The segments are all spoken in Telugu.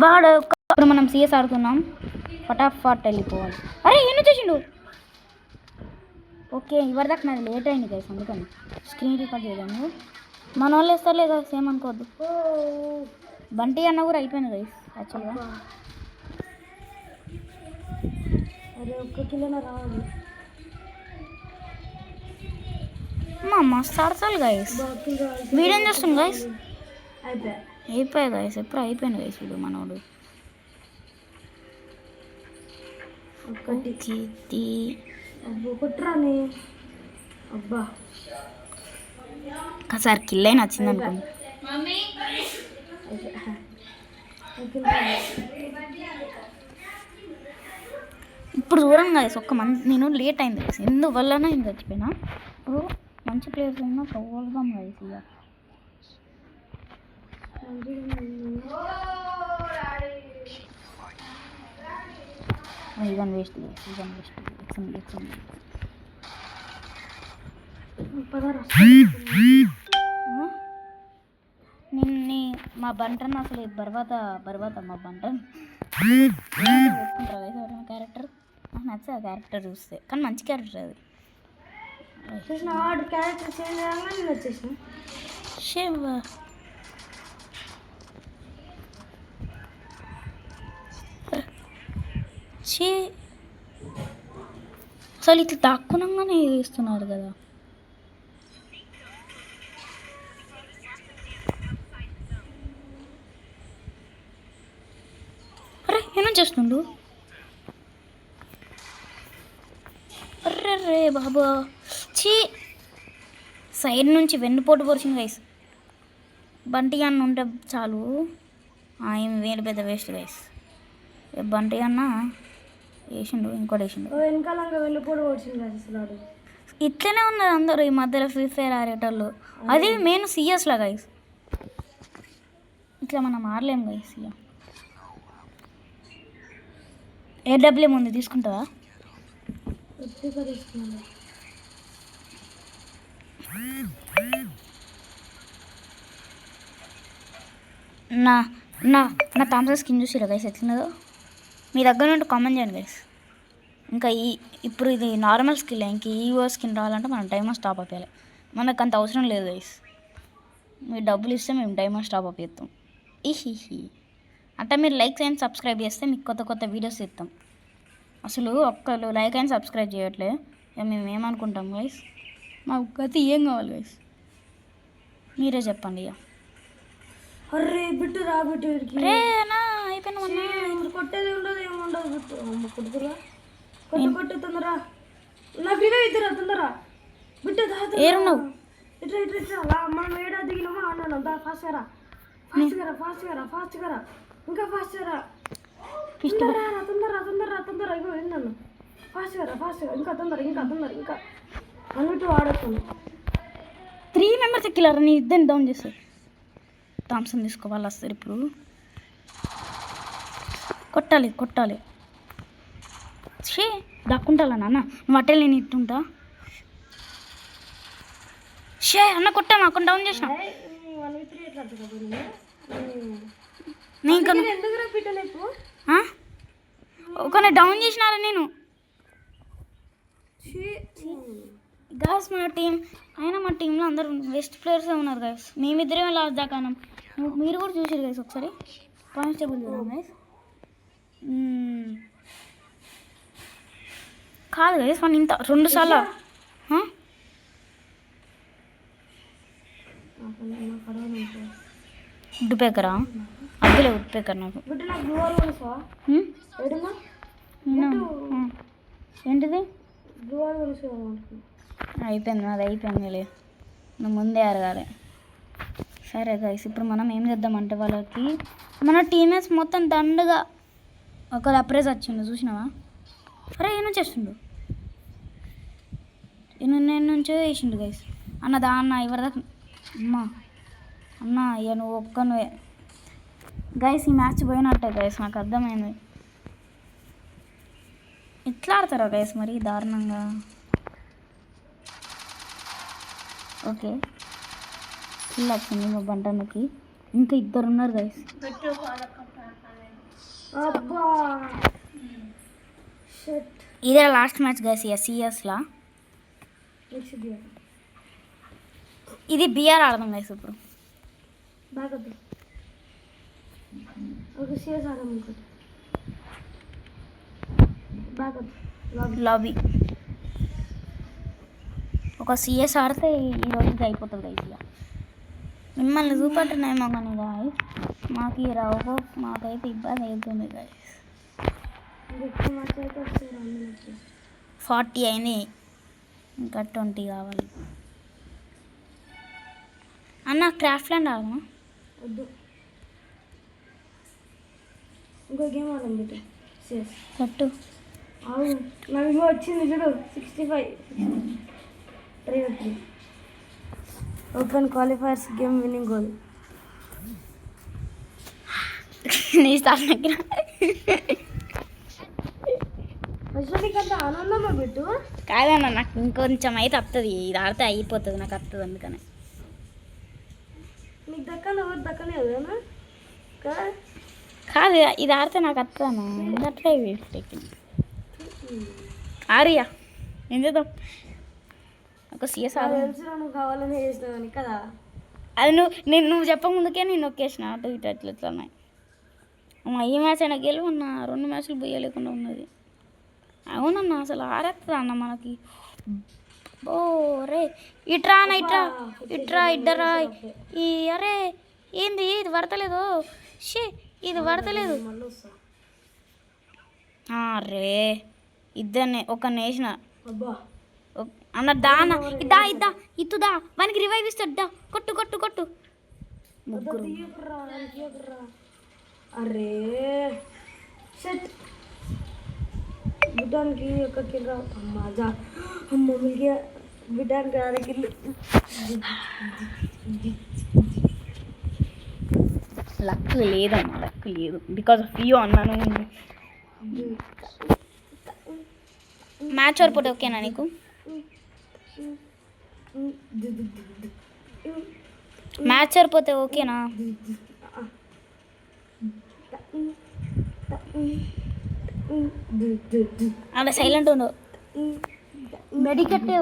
వాడు ఇప్పుడు మనం సిఎస్ ఆడుతున్నాం, ఫటాఫట్ వెళ్ళిపోవాలి. అరే ఏం చేసిండు? ఓకే ఇవరిదాకా నాది లేట్ అయింది గైస్, అందుకని స్క్రీన్ రికార్డ్ చేయదాము. మన వాళ్ళు వేస్తారులే గైస్, ఏమనుకోవద్దు. బంటి అన్న కూడా అయిపోయింది గైస్ యాక్చువల్గా. అరే ఒక్క కిలోన రావాలి. మస్తు ఆడతారు గైస్. వీడేం చేస్తుంది గైస్? అయిపోయాయి గైస్, ఎప్పుడు అయిపోయింది గైస్ వీడు మనోడు. కొట్టరాని అబ్బా ఒకసారి కిల్ అయినా వచ్చింది అనుకోండి. ఇప్పుడు చూడండి గైస్, నేను లేట్ అయింది గైస్, ఎందువల్ల నేను చచ్చిపోయినా. ఇప్పుడు మంచి ప్లేయర్స్ ఉన్నా తవ్వడం గైస్. ఇక ఇవన్నీ వేస్ట్ గైస్, ఇవన్నీ వేస్ట్. నిన్ని మా బంటన్ అసలు బర్వాత మా బంటన్ పెట్టుకుంటారు కదా క్యారెక్టర్. నాకు నచ్చదు క్యారెక్టర్ చూస్తే, కానీ మంచి క్యారెక్టర్ అది. శివ అసలు ఇట్లా దాక్కునంగానే వేస్తున్నారు కదా. అరే ఏమేం చేస్తుండు? అర్రే బాబా చీ, సైడ్ నుంచి వెన్నుపోటు పొడిచింది గైస్. బంటి అన్న ఉంటే చాలు, ఏం వేలు పెద్ద వేస్ట్ గైస్. బంటి అన్న వేసిండు, ఇంకోటి వేసిండు. ఇట్లనే ఉన్నారు అందరూ ఈ మధ్యలో ఫ్రీ ఫైర్ ఆడేటోళ్ళు. అది మెయిన్ సిఎస్లో గైస్, ఇట్లా మనం ఆడలేం గైస్. ఇక ఏడబ్ల్యూఎం ఉంది, తీసుకుంటావా? నా నా నా థామ్సన్ స్కిన్ చూసిరా గైస్ ఎట్లున్నదో? మీ దగ్గర నుండి కామెంట్ చేయండి గైస్. ఇంకా ఇప్పుడు ఇది నార్మల్ స్కిల్, ఇంక ఈవో స్కిన్ రావాలంటే మనం డైమండ్ స్టాప్ అయ్యాలి. మనకు అంత అవసరం లేదు గైస్, మీరు డబ్బులు ఇస్తే మేము డైమండ్ స్టాప్ అప్ చేస్తాం. ఈహి అంటే మీరు లైక్ అండ్ సబ్స్క్రైబ్ చేస్తే మీకు కొత్త కొత్త వీడియోస్ ఇస్తాం. అసలు ఒక్కరు లైక్ అండ్ సబ్స్క్రైబ్ చేయట్లే, ఇక మేము ఏమనుకుంటాం గైస్? మాకు గతి ఏం కావాలి గైస్, మీరే చెప్పండి. ఇక అర్రే బిట్టు రా బిట్టు అయిపోయినా కొట్టేది ఉండదు ఏముండదు. బిట్టు అమ్మ కొడుకురా, కొట్టు తొందర. నా వీడియో ఇద్దరా తొందర బిట్టు ఏరున్నావు? ఇట్లా ఇట్లా ఇట్లా మనం ఏడా దిగినామా అన్నాను. దా ఫాస్ట్ గా ఇంకా ఫాస్ట్ గా తొందర ఇగో విన్నాను. ఫాస్ట్ గా ఇంకా తొందర అన్నట్టు వాడుతుంది. 3 మెంబర్స్ ఎక్కిలారా? నీ ఇద్దరిని డౌన్ చేస్తే థామ్సన్ తీసుకోవాలి వస్తారు. ఇప్పుడు కొట్టాలి షే దక్కుంటాలా నాన్న, నువ్వు అట్టే నేను ఇట్టుంటా. షే అన్న కొట్టా, నాకు డౌన్ చేసిన. ఒక డౌన్ చేసినారా నేను? గాయస్ మన టీం అయినా, మా టీంలో అందరు బెస్ట్ ప్లేయర్స్ ఉన్నారు గాయస్. మేమిద్దరేమో లాస్ట్ దాకా అన్నాం. మీరు కూడా చూసారు గైస్ ఒకసారి కానిస్టేబుల్ చూడండి గైస్. కాదు గైస్ మన ఇంత 2 సార్లు ఉడ్డుపేకరా? అద్దులే ఉడ్డుపేకర్ నాకు. ఏంటిది? అయిపోయింది అది, అయిపోయిందిలే, నువ్వు ముందే అరగాలి. సరే గైస్ ఇప్పుడు మనం ఏం చేద్దామంటే, వాళ్ళకి మన టీమేట్స్ మొత్తం దండగా ఒక అప్రైజ్ వచ్చిండు చూసినావా? అరే ఏం చేస్తుండు? నేను నుంచో వేసిండు గైస్. అన్న ఎవరిదాకా అన్న ఇక నువ్వు ఒక్కనువే గైస్. ఈ మ్యాచ్ పోయినట్టే గైస్, నాకు అర్థమైంది. ఇట్లా ఆడతారా గైస్ మరి దారుణంగా? ఓకే కిల్ వచ్చింది మా బంటన్నకి. ఇంకా 2 ఉన్నారు గైస్. అబ్బా షట్. ఇదే లాస్ట్ మ్యాచ్ గైస్ సిఎస్లా. నెక్స్ట్ బియర్ ఇది బిఆర్ ఆడదాం గైస్ ఇప్పుడు. బ్యాకప్ ఒక సిఎస్ ఆడదాం ఇంకోటి. బ్యాకప్ లాబీ ఒక సిఎస్ ఆడితే ఈ రోజుకి అయిపోతుంది గైస్. ఇక మిమ్మల్ని చూపెట్టినాయేమో కానీ గాయస్ మాకు ఈ రావు, మాకైతే ఇబ్బంది అవుతుంది గాయస్. ఎక్కువ మ్యాచ్ అయితే వస్తుంది అన్ని 40 అయినాయి, ఇంకా 20 కావాలి. అన్న క్రాఫ్ట్ ల్యాండ్ ఆడమా? వద్దు, ఇంకో గేమ్ ఆడదాం బిడ్డ. సిఎస్ కట్టు. అవును నాకు ఇంకో వచ్చింది చూడు 65 3 open qualifiers game winning goal. నీ స్టార్ట్ అసలు నీకు అంత ఆనందమా బిట్టు? కాదన్న, నాకు ఇంకొంచెం అయితే వస్తుంది, ఇది ఆడితే అయిపోతుంది, నాకు వస్తుంది అందుకని. నీకు దక్కన ఎవరు దక్కనే కదనా? కాదు ఇది ఆడితే నాకు వస్తుందన్న, అట్లా ఆరియా ఏం చేద్దాం. ఒక సిఎస్ ఆడ తెలుసు నువ్వు కావాలని చేసినావని కదా. అది నువ్వు చెప్పక ముందుకే నేను నొక్కేసిన అటు ఇటు అట్లా ఎట్లా ఉన్నాయి. ఈ మ్యాచ్ అయినా గెలువన్నా, 2 మ్యాచ్లు పోయలేకుండా ఉన్నది. అవునన్నా అసలు ఆరేస్తుంది అన్న మనకి. ఓ రే ఇట్రా అన్న, ఇట్రా ఈ అరే ఏంది ఇది పడతలేదు, ఇది పడతలేదు. రే ఇద్దరిని ఒక నేసిన అన్న దాన ఇద్దా వానికి రివైవ్ ఇస్తాడు. దా కొట్టు ముగ్గురు. అరే షట్, బిడ్డానికి ఒక కిల్ రా. అమ్మ మిలిగి బిడ్డానికి 6 కిల్లు. లక్ లేదమ్మా, లక్ లేదు, బికాస్ ఆఫ్ యూ అన్నాను. మ్యాచ్ ఓడిపోతే ఓకేనా నీకు? మ్యాచ్ ఓడిపోతే ఓకేనా? అలా సైలెంట్ ఉండవు, మెడికెట్టే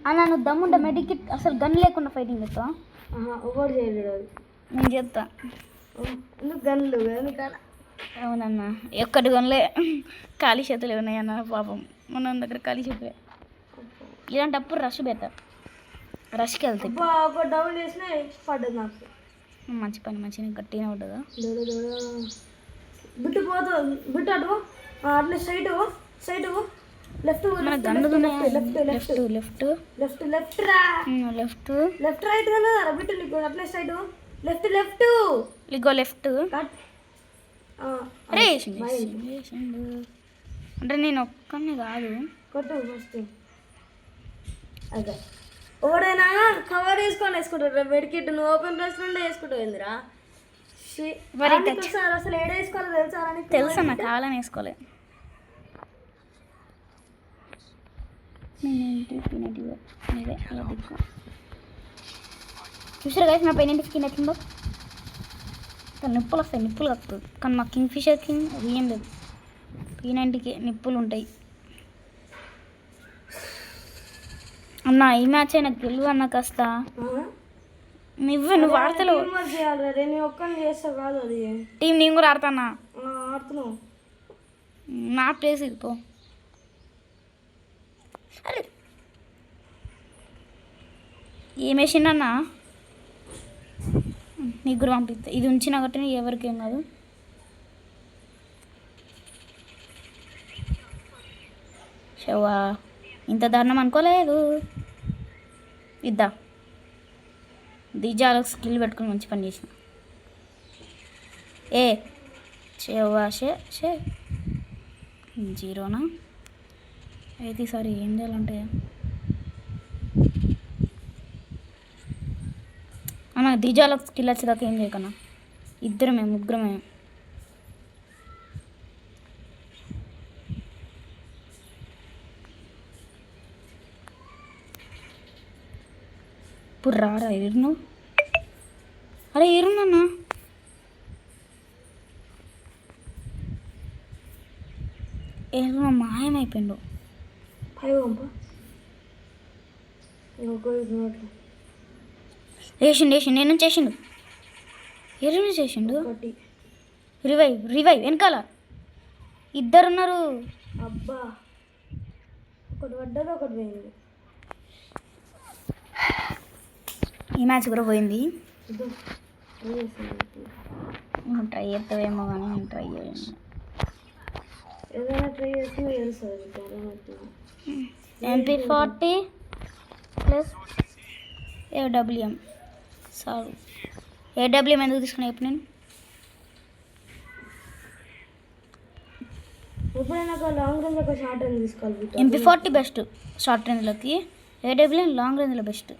అన్న. నువ్వు దమ్ముంటే మెడికెట్ అసలు గన్ లేకుండా ఫైటింగ్ చేస్తా. ఒకటి చేయలేడు అది, నేను చెప్తా. ఎందుకు గన్లు కానీ? అవునన్నా ఎక్కడి గన్లే, ఖాళీ చేతులు ఉన్నాయన్న పాపం, మన దగ్గర ఖాళీ చేతులే. ఇలాంటప్పుడు రష్ బెటర్, రష్కి వెళ్తాయి. ఒక డౌన్ చేసినా పడ్డది నాకు. మంచి పని, మంచిగా గట్టిగా ఉంటుందా? బిట్టు పోతుంది, బిట్టు అటు అట్లా స్ట్రైట్ లెఫ్ట్ మన గన్నులు లెఫ్ట్ లెఫ్ట్ రైట్ కదా బిట్టు నీకు. అట్లా స్ట్రైట్ లెఫ్ట్ ఇగో లెఫ్ట్. అంటే నేను ఒక్కనే కాదు, కొట్టు ఫస్ట్. అదే ఎవడైనా కవర్ వేసుకుంటారు మెడికెట్, నువ్వు ఓపెన్ ప్లేస్ నుండి వేసుకుంటావు ఏందిరా? అసలు ఏడ వేసుకోవాలో తెలుసా? నాకు కావాలని వేసుకోలే. చూసారు కదా నా పెయిన్ స్కిన్ ఎట్లుందో, నిప్పులు వస్తాయి, నిప్పులు కక్కుతుంది. కానీ మా కింగ్ ఫిషర్కి ఏం లేదు, P90కి నిప్పులు ఉంటాయి. అన్న ఈ మ్యాచ్ అయినా గెలువు అన్న కాస్త. నువ్వు ఆడతలేవు టీం, నేను కూడా ఆడతానా? ఆడుతున్నావు నా ప్లేస్ ఇది పో. అరే ఏం వేసిండన్నా? ముగ్గురు పంపిస్తా, ఇది ఉంచిన కాబట్టి ఎవరికేం కాదు. షవా ఇంత దారుణం అనుకోలేదు. ఇద్దా దిజాలో స్కిల్ పెట్టుకుని మంచి పని చేసిన. షవా షే 0నా అయితే సారీ ఏం చేయాలంటే అన్న దిజాలో స్కిల్ వచ్చేదాకా ఏం చేయకన్నా. ముగ్గురమే ఇప్పుడు రారా ఎరును? అరే ఎరునన్నా ఏమో మాయమైపోయిండు. అయ్యో పంప నోట్లు వేసిండు నేను చేసిండు. ఎరువు చేసిండు. ఒకటి రివైవ్ వెనకాల ఇద్దరున్నారు. అబ్బా ఒకటి పడ్డది ఒకటి పోయింది. ఈ మ్యాచ్ కూడా పోయింది. ఇదో ట్రై చేస్తాను. నువ్వు ట్రై చేస్తావేమో కానీ నేను ట్రై చేయను. ఏదైనా ట్రై చేస్తే తెలుస్తుంది. MP40 plus AWM sorry AWM ఎందుకు తీసుకున్నా ఇప్పుడు నేను? ఎప్పుడైనా ఒక లాంగ్ రేంజ్ ఒక షార్ట్ రేంజ్ తీసుకోవాలి. MP40 బెస్ట్ షార్ట్ రేంజ్లోకి, AWM లాంగ్ రేంజ్లో బెస్ట్.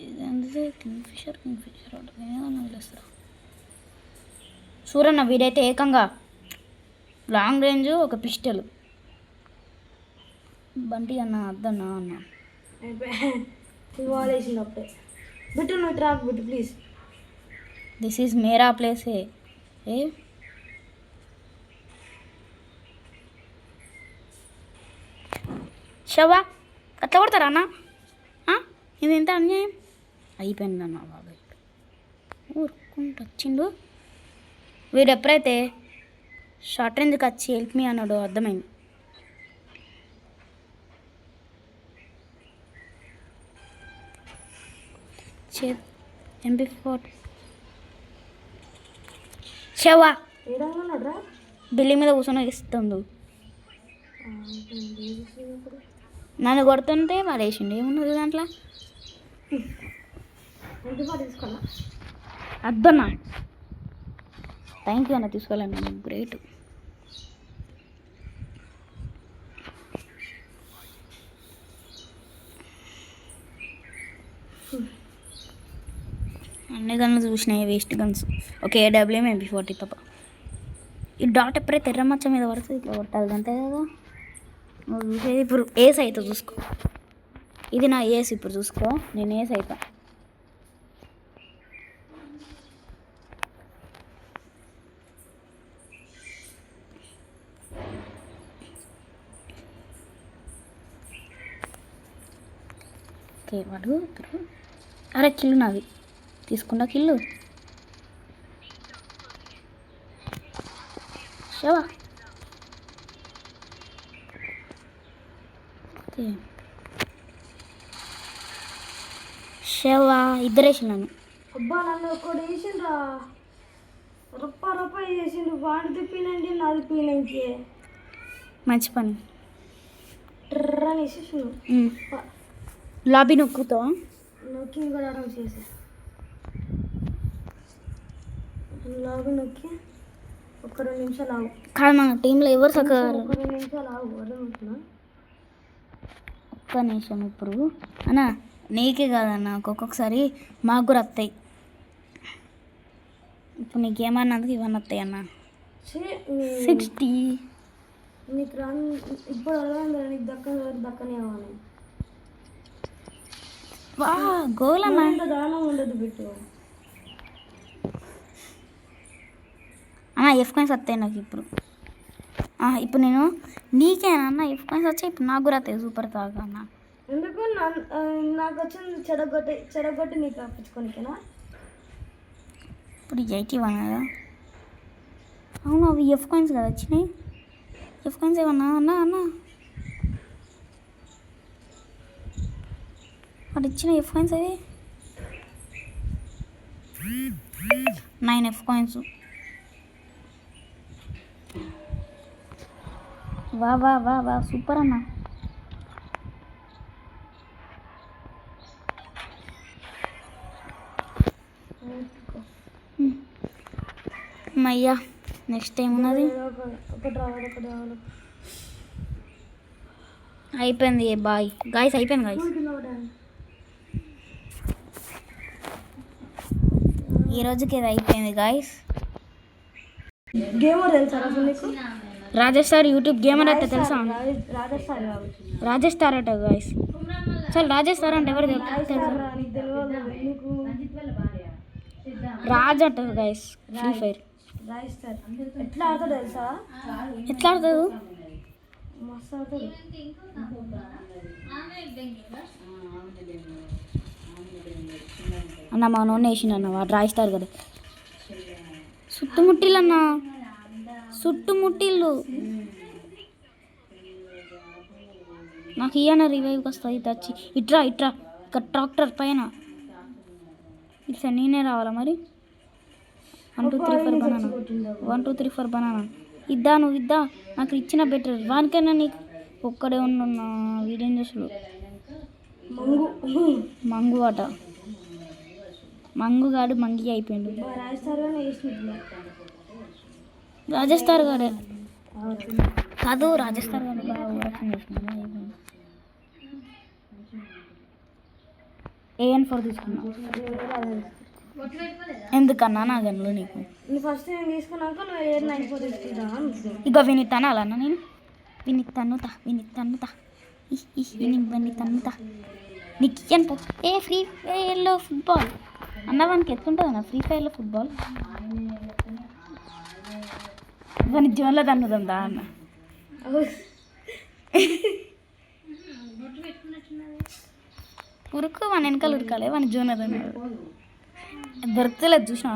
ఇదంతే కింగ్ఫిషర్ వదిలేస్తారా సూరన్న వీడైతే ఏకంగా లాంగ్ రేంజ్ ఒక పిస్టల్. బంటి అన్న అద్దన్నా అన్న వాళ్ళు వేసినప్పుడే బిట్టు నువ్వు track Bittu please. This is మేరా ప్లేసే. ఏ షవా అట్లా కొడతారా అన్న? ఇది ఎంత అన్యాయం అయిపోయింది అన్న. బాబాయ్ ఊరుకుంటూ వచ్చిండు వీడు. ఎప్పుడైతే షార్ట్ రేంజ్కి వచ్చి హెల్ప్ మీ అన్నాడు అర్థమైంది. MP40 షవా ఏడన్నాడు బిల్డింగ్ మీద కూర్చొని ఇస్తుండు. నన్ను కొడుతుంటే పడేసిండు. ఏమున్నది దాంట్లో? తీసుకోవాలా? అద్దన్నా థ్యాంక్ యూ అన్న. తీసుకోవాలండి నేను గ్రేట్. అన్ని గన్లు చూసినాయి waste guns. Okay AWM MP40 తప్ప. ఈ డాట్ ఎప్పుడైతే ఎర్రమచ్చ మీద పడుతుంది ఇట్లా కొట్టాలి అంతే కదా. నువ్వు చూసేది ఇప్పుడు ఏస్ అవుతా చూసుకో. ఇది నా ఏస్. ఇప్పుడు చూసుకో నేను ఏస్ అవుతా. ఓకే వాడు అరే కిల్లు నాది తీసుకున్నా. కిల్లు షవా. ఓకే షవా ఇద్దరేసినాను. అబ్బా నన్ను ఒకటి వేసిండ్రా రప్ప రప్ప వేసిండు. వాడిది పీనండి నాది పీనంకి. మంచి పని. ట్రని వేసేసిండు. లాబీ నొక్కుతావా? నొక్కి కూడా ఆరాం చేసా. లాబీ నొక్కి ఒక 2 నిమిషాలు ఆగు. కాదు మన టీంలో ఎవరు చక్కగా ఒక 2 నిమిషాలు ఆగు. అర్థం అవుతున్నా? ఒక్క నిమిషం. ఇప్పుడు అన్న నీకే కాదన్న ఒక్కొక్కసారి మాకు కూడా వస్తాయి. ఇప్పుడు నీకేమన్నందుకు ఇవన్నీ వస్తాయి అన్న. 60 నీకు రాను ఇప్పుడు అర్థమైందా? నీకు దక్కనే అవ్వాలి. వా గోల్ అన్న. దానం ఉండదు బిట్టు. అన్న ఎఫ్ కాయిన్స్ వస్తాయి నాకు ఇప్పుడు. ఇప్పుడు నేను నీకేనా అన్న ఎఫ్ కాయిన్స్ వచ్చాయి. ఇప్పుడు నాకు కూడా వస్తాయి సూపర్ తాగా అన్న. ఎందుకు నాకు వచ్చింది చెడగొట్టి నీకు రప్పించుకోనికేనా? ఇప్పుడు 81 కదా. అవును అవి ఎఫ్ కాయిన్స్ కదా వచ్చినాయి. ఎఫ్ కాయిన్స్ ఏమన్నా అన్న వాడు ఇచ్చిన ఎఫ్ కాయిన్స్ అవి 9 ఎఫ్ కాయిన్స్. వా వా వా వా సూపర్ అన్న. మయ్యా నెక్స్ట్ టైం ఉన్నది. అయిపోయింది. Bye guys. అయిపోయింది గాయస్. ఈ రోజుకి ఇది అయిపోయింది గాయస్. గేమర్ తెలుసా అసలు నీకు? రాజేష్ సార్ యూట్యూబ్ గేమర్ అయితే తెలుసా? రాజేష్ సార్ అట గాయస్. అసలు రాజేష్ సార్ అంటే ఎవరు తెలుసా? రాజ్ అంట గాయస్. ఫ్రీ ఫైర్ రాయిస్తారు ఎట్లా ఆడతాడు తెలుసా? ఎట్లా ఆడతాడు? మస్తు ఆడతాడు. అన్న మా నోన్న వేసిండు వాడు రాయిస్తారు కదా. చుట్టుముట్టిల్లు అన్న, చుట్టుముట్టిల్లు. నాకు ఇయ్యన రివైవ్కి వస్తుంది తెచ్చి. ఇట్రా ఇట్రా, ఇక్కడ ట్రాక్టర్ పైన. ఇట్లా నేనే రావాలా మరి? 1 2 3 4 బనానా, 1 2 3 4 బనానా. ఇద్దా నువ్వు ఇద్దా, నాకు ఇచ్చిన బెటర్. వానికైనా నీకు ఒక్కడే ఉన్న వీడియో చూసుడు. మంగు అట, మంగుగాడు మంగి అయిపోయిండు. రాజస్థాన్ గాడే కాదు, రాజస్థాన్ గాడు AN4 తీసుకున్నా. ఎందుకన్నా నా గన్లు నీకు? ఫస్ట్ నేను తీసుకున్నాక నువ్వు AN94 తీసుకుంటా. ఇక వినితాను అలా అన్న. నేను వినితన్నుతా వినితన్నుతా వినితన్నుతా నీకు ఇయ్యను పో. ఫ్రీ ఫైర్లో ఫుట్బాల్ అన్నవానికి ఎత్తుంటుంది అన్న. ఫ్రీ ఫైర్లో ఫుట్బాల్ వాని జోన్లో తన్నుదాం దా అన్న. ఉరుకు మన వెనకాల ఉరకాలి, వాని జోన్ అదన్నాడు. దొరుకుతలేదు చూసినా.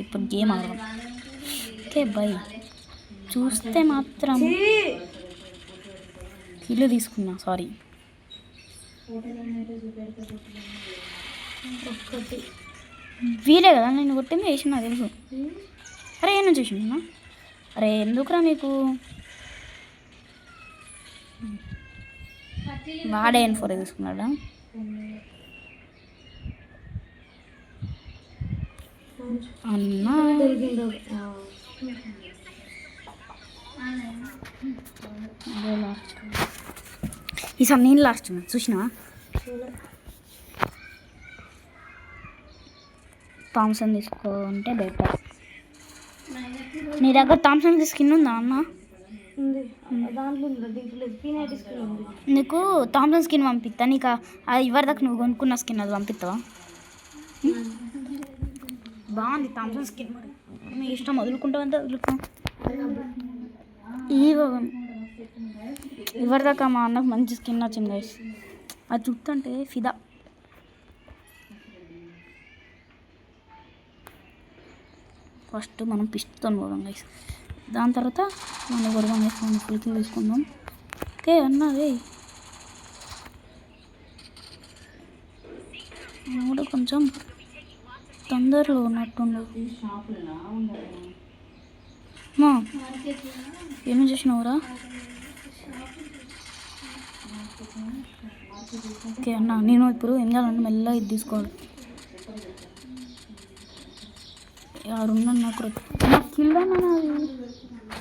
ఇప్పుడు గేమ్ ఆడదాం. Okay by. చూస్తే మాత్రం కిలో తీసుకున్నా, సారీ. వీలే కదా నేను కొట్టింది, వేసిన తెలుసు. అరే ఏమన్నా చూసినా? అరే ఎందుకురా మీకు? వాడే AN4 తీసుకున్నాడా? అన్నా ఈసారి నేను లాస్ట్ చూసినా. థామ్సన్ తీసుకుంటే బెటర్. నీ దగ్గర థామ్సన్ స్కిన్ ఉందా అన్న? నీకు థామ్సన్ స్కిన్ పంపిస్తా. నీకు అది ఇవరిదాకా నువ్వు కొనుక్కున్న స్కిన్ అది పంపిస్తావా? బాగుంది థామ్సన్ స్కిన్. మరి నీ ఇష్టం, వదులుకుంటావు అంతా వదులుకో. ఇవరిదాకా మా అన్నకు మంచి స్కిన్ వచ్చింది గైస్. అది చూస్తుంటే ఫిదా. ఫస్ట్ మనం పిస్ట్తో పోదాం గైస్, దాని తర్వాత మనం కొడదాం గైస్. మనం ఫుల్కి తీసుకుందాం. ఓకే అన్నది కూడా కొంచెం తొందరలో ఉన్నట్టుండు. ఏమేమి చేసినావురా? ఓకే అన్న, నేను ఇప్పుడు ఏం చేయాలంటే మెల్లగా ఇది తీసుకోవాలి. ఆడున్నా నాకు కిల్లో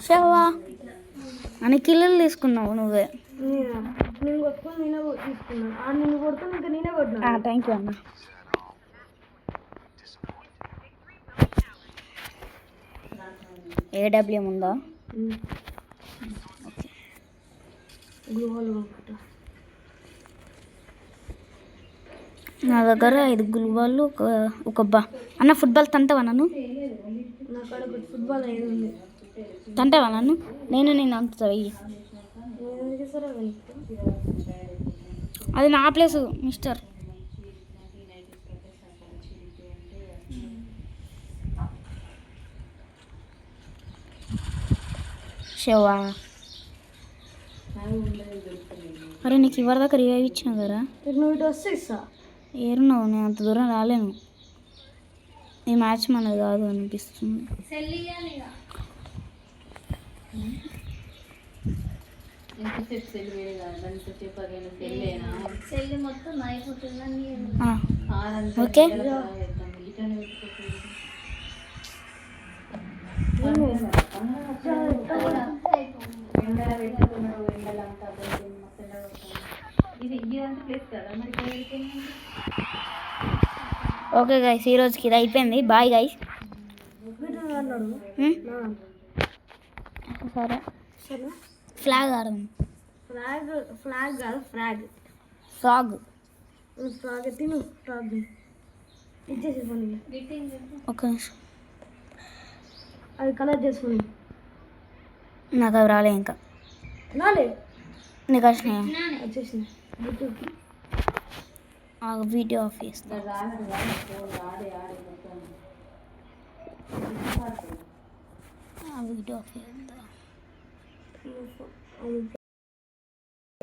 సేవా అని కిల్లులు తీసుకున్నావు నువ్వే. థ్యాంక్ యూ అన్న. AWM ఉందా? ఓకే. నా దగ్గర 5 గ్లూవాళ్ళు ఒక అన్న. ఫుట్బాల్ తంటావా నన్ను? తంటావా నన్ను? నేను అంత వెయ్యి. అది నా ప్లేసు మిస్టర్. శివా అరే నీకు ఇవరిదాకా రివైవ్ ఇచ్చిన కదా. ఏరున్నావు, నేను అంత దూరం రాలేను. ఈ మ్యాచ్ మనది కాదు అనిపిస్తుంది. ఓకే ఓకే గైస్, ఈరోజుకి ఇది అయిపోయింది. Bye guys. సరే ఫ్లాగ్ ఆడదాం. ఫ్లాగ్ కాదు, ఫ్రాగ్. ఫ్రాగ్ ఫ్రాక్ తిను ఫ్రాక్ ఇచ్చేసి పోనీ ఒక నిమిషం. అది కలర్ చేసుకుని నాకు అవి రాలే ఇంకా. రాలే నీకు వచ్చినాయా? వచ్చేసింది ఆ వీడియో ఆఫ్ చేస్తా. ఆ వీడియో ఆఫ్ చేస్తా.